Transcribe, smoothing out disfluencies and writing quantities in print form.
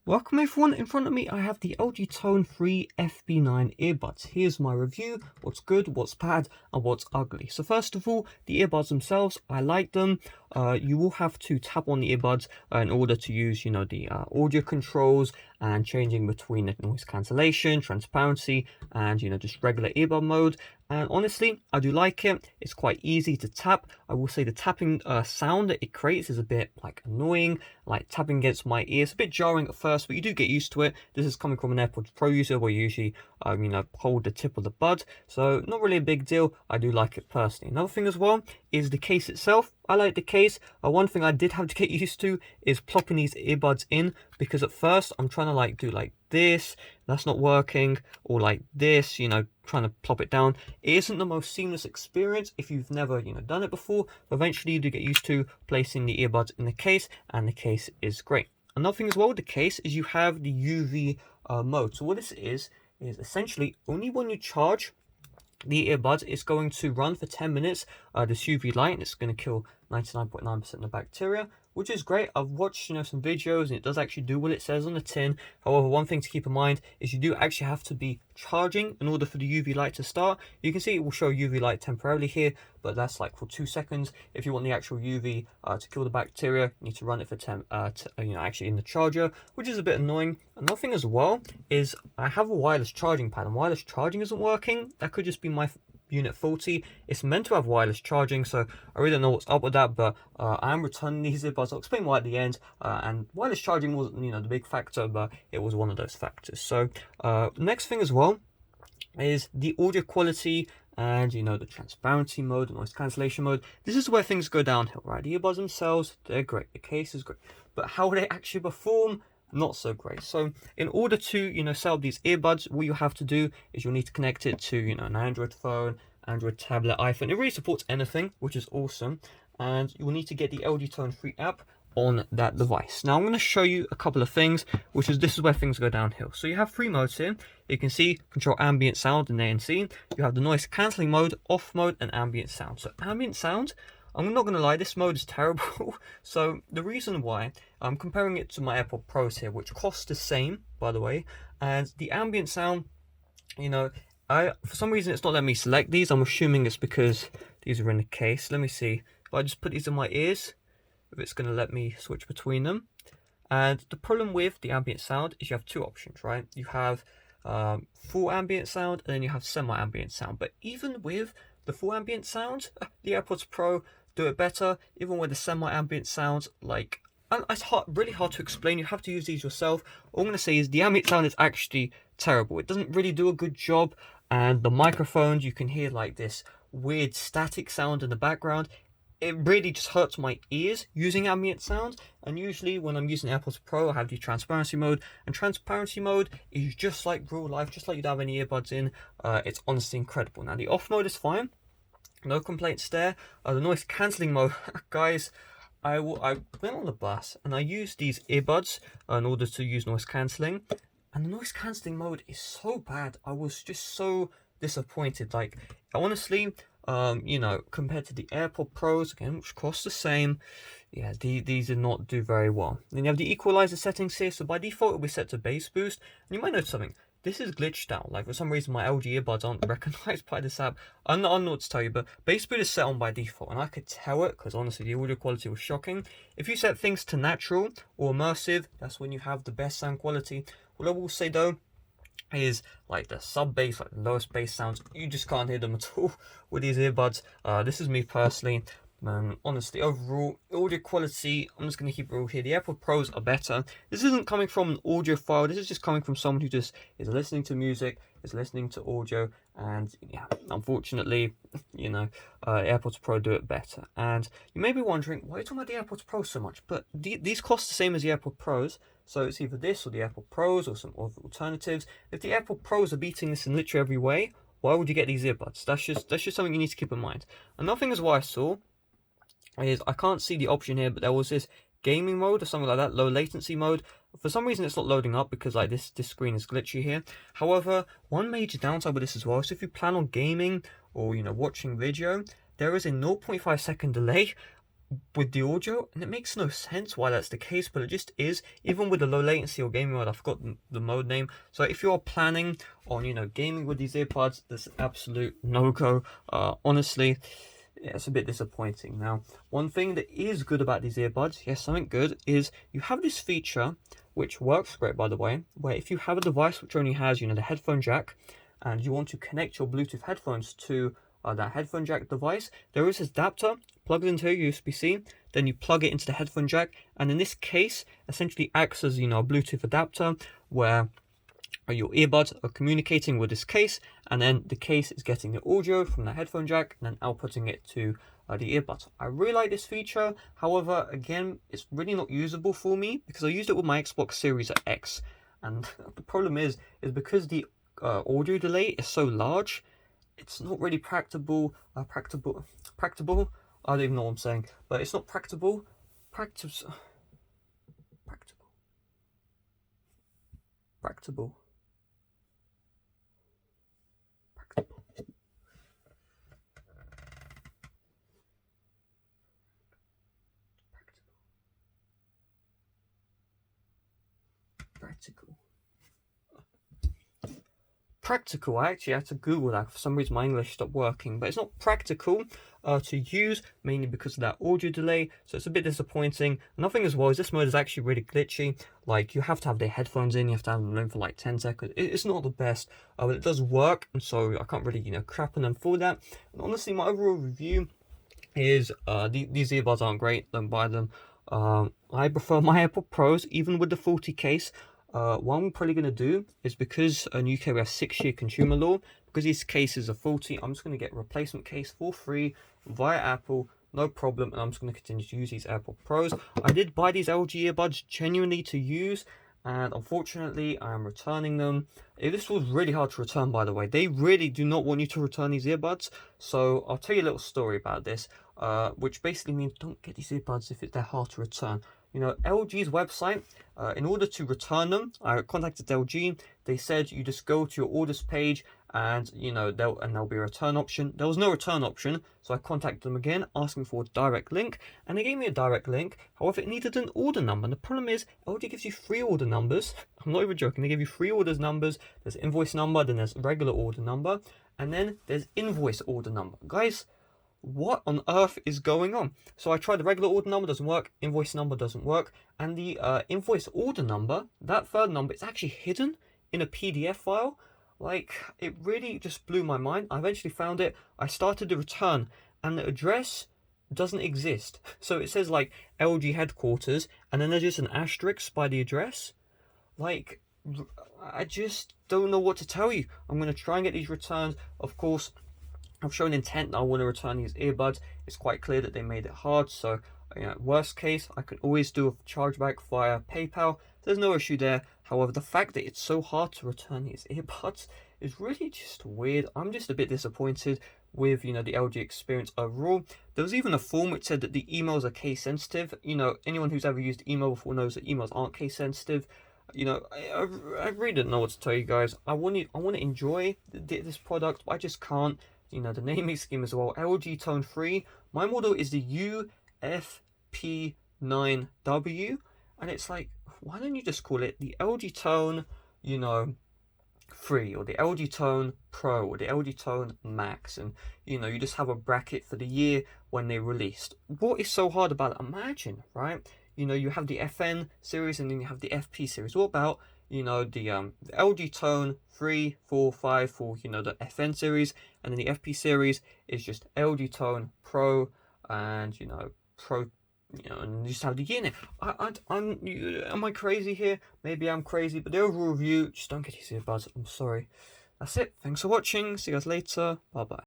Welcome everyone, in front of me I have the LG Tone Free FP9 earbuds. Here's my review, what's good, what's bad, and what's ugly. So first of all, the earbuds themselves, I like them. You will have to tap on the earbuds in order to use, the audio controls and changing between the noise cancellation, transparency, and, just regular earbud mode. And honestly, I do like it. It's quite easy to tap. I will say the tapping sound that it creates is a bit annoying, like tapping against my ears. A bit jarring at first, but you do get used to it. This is coming from an AirPods Pro user where you usually, hold the tip of the bud. So not really a big deal. I do like it personally. Another thing as well is the case itself. I like the case. One thing I did have to get used to is plopping these earbuds in, because at first I'm trying to do like this, that's not working, or like this, trying to plop it down. It isn't the most seamless experience if you've never, done it before. But eventually you do get used to placing the earbuds in the case, and the case is great. Another thing as well with the case is you have the UV mode. So what this is essentially only when you charge the earbuds, it's going to run for 10 minutes, this UV light, and it's going to kill 99.9% of the bacteria, which is great. I've watched some videos, and it does actually do what it says on the tin. However, one thing to keep in mind is you do actually have to be charging in order for the UV light to start. You can see it will show UV light temporarily here, but that's like for 2 seconds. If you want the actual UV to kill the bacteria, you need to run it for 10 actually in the charger, which is a bit annoying. Another thing as well is I have a wireless charging pad, and wireless charging isn't working. That could just be my unit faulty. It's meant to have wireless charging, so I really don't know what's up with that, but I am returning these earbuds. I'll explain why at the end. And wireless charging wasn't the big factor, but it was one of those factors. So next thing as well is the audio quality and the transparency mode, the noise cancellation mode. This is where things go downhill, right? The earbuds themselves, they're great, the case is great, but how they actually perform, not so great. So in order to set up these earbuds, what you have to do is you'll need to connect it to an Android phone, Android tablet, iPhone. It really supports anything, which is awesome. And you will need to get the LG Tone Free app on that device. Now I'm going to show you a couple of things, this is where things go downhill. So you have 3 modes here. You can see control ambient sound and ANC. You have the noise cancelling mode, off mode, and ambient sound. So ambient sound, I'm not going to lie, this mode is terrible. So the reason why, I'm comparing it to my AirPods Pros here, which cost the same, by the way. And the ambient sound, for some reason it's not letting me select these. I'm assuming it's because these are in the case. Let me see. If I just put these in my ears, if it's going to let me switch between them. And the problem with the ambient sound is you have 2 options, right? You have full ambient sound, and then you have semi-ambient sound. But even with the full ambient sound, the AirPods Pro do it better. Even with the semi-ambient sound, it's really hard to explain. You have to use these yourself. All I'm going to say is the ambient sound is actually terrible. It doesn't really do a good job. And the microphones, you can hear this weird static sound in the background. It really just hurts my ears using ambient sound. And usually when I'm using AirPods Pro, I have the transparency mode, and transparency mode is just like real life, just like you'd have any earbuds in. It's honestly incredible. Now the off mode is fine, no complaints there. The noise cancelling mode, guys, I went on the bus and I used these earbuds in order to use noise cancelling, and the noise cancelling mode is so bad. I was just so disappointed. Honestly, compared to the AirPods Pros, again, which cost the same, yeah, these did not do very well. Then you have the equalizer settings here. So by default, it'll be set to bass boost. And you might notice something. This is glitched out. For some reason, my LG earbuds aren't recognized by this app. I don't know what to tell you, but bass boost is set on by default, and I could tell it because honestly, the audio quality was shocking. If you set things to natural or immersive, that's when you have the best sound quality. What I will say though is the sub bass, the lowest bass sounds, you just can't hear them at all with these earbuds. This is me personally. Honestly, overall audio quality, I'm just going to keep it real here. The AirPods Pros are better. This isn't coming from an audiophile. This is just coming from someone who just is listening to music, is listening to audio, and yeah, unfortunately, AirPods Pro do it better. And you may be wondering, why are you talking about the AirPods Pro so much? But these cost the same as the AirPods Pros, so it's either this or the AirPods Pros or some other alternatives. If the AirPods Pros are beating this in literally every way, why would you get these earbuds? That's just something you need to keep in mind. Another thing is what I saw is, I can't see the option here, but there was this gaming mode or something like that, low latency mode. For some reason it's not loading up because this screen is glitchy here. However, one major downside with this as well is if you plan on gaming or watching video, there is a 0.5 second delay. with the audio, and it makes no sense why that's the case, but it just is. Even with the low latency or gaming mode, I forgot the mode name. So if you're planning on, you know, gaming with these earbuds, this absolute no-go. Honestly, yeah, it's a bit disappointing. Now, one thing that is good about these earbuds, yes, something good, is you have this feature, which works great, by the way, where if you have a device which only has, you know, the headphone jack, and you want to connect your Bluetooth headphones to that headphone jack device, there is this adapter, plug it into a USB-C, then you plug it into the headphone jack, and in this case, essentially acts as, you know, a Bluetooth adapter, where your earbuds are communicating with this case, and then the case is getting the audio from the headphone jack and then outputting it to the earbuds. I really like this feature. However, again, it's really not usable for me because I used it with my Xbox Series X, and the problem is because the audio delay is so large, it's not really practicable. Practicable. I don't even know what I'm saying, but it's not practicable. Practicable. Practicable. Practical. I actually had to Google that. For some reason my English stopped working, but it's not practical to use, mainly because of that audio delay, so it's a bit disappointing. Another thing as well is this mode is actually really glitchy. Like, you have to have the headphones in, you have to have them in for like 10 seconds. It's not the best, but it does work, and so I can't really, you know, crap on them for that. And honestly, my overall review is these earbuds aren't great, don't buy them. I prefer my AirPod Pros, even with the 40 case. What I'm probably going to do is, because in UK we have 6-year consumer law, because these cases are faulty, I'm just going to get a replacement case for free via Apple, no problem, and I'm just going to continue to use these AirPod Pros. I did buy these LG earbuds genuinely to use, and unfortunately I am returning them. This was really hard to return, by the way. They really do not want you to return these earbuds, so I'll tell you a little story about this, which basically means don't get these earbuds if they're hard to return. You know, LG's website, in order to return them, I contacted LG. They said you just go to your orders page, and you know there'll be a return option. There was no return option, so I contacted them again, asking for a direct link, and they gave me a direct link. However, it needed an order number, and the problem is LG gives you 3 order numbers. I'm not even joking. They give you 3 orders numbers. There's invoice number, then there's regular order number, and then there's invoice order number. Guys, what on earth is going on? So I tried the regular order number, doesn't work, invoice number doesn't work, and the invoice order number, that third number, it's actually hidden in a PDF file. Like, it really just blew my mind. I eventually found it, I started the return, and the address doesn't exist. So it says like LG headquarters, and then there's just an asterisk by the address. Like, I just don't know what to tell you. I'm going to try and get these returns. Of course, I've shown intent that I want to return these earbuds. It's quite clear that they made it hard, so you know, worst case, I could always do a chargeback via PayPal. There's no issue there. However, the fact that it's so hard to return these earbuds is really just weird. I'm just a bit disappointed with, you know, the LG experience overall. There was even a form which said that the emails are case sensitive. You know, anyone who's ever used email before knows that emails aren't case sensitive. You know, I really don't know what to tell you guys. I want to enjoy this product, but I just can't. You know, the naming scheme as well. LG Tone Free. My model is the UFP9W, and it's like, why don't you just call it the LG Tone, you know, Free, or the LG Tone Pro, or the LG Tone Max, and you know, you just have a bracket for the year when they released. What is so hard about it? Imagine, right? You know, you have the FN series and then you have the FP series. What about, you know, the LG Tone 3, 4, 5 for, you know, the FN series, and then the FP series is just LG Tone Pro, and you know, Pro, you know, and you just have the unit. Am I crazy here? Maybe I'm crazy, but the overall review, just don't get these earbuds. I'm sorry. That's it. Thanks for watching. See you guys later. Bye bye.